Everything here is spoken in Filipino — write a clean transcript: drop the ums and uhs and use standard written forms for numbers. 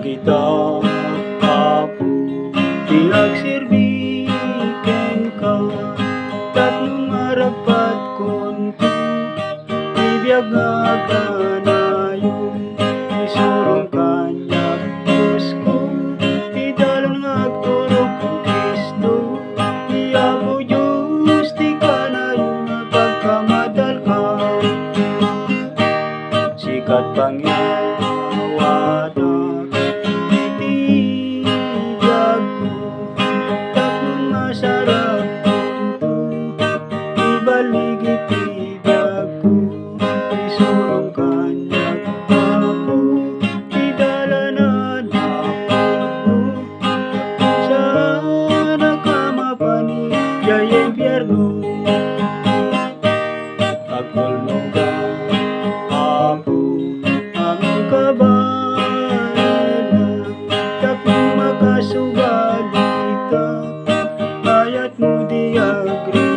Kita Apo pinagserbikan ka tatlong marapat kunto bibiyag nga kanayon isurong kanya Diyos ko idalon nga agturog kong Kristo iyapo Diyos di kanayon nga pagkamadal ka sikat pangyawada sarap kunto ibaligid ibiyag ko isurong kanyak Apo idalanan ako sa nakamapani yay impyerno agulungan Apo aming kabayan tapos magkasubalita ayat mo di agri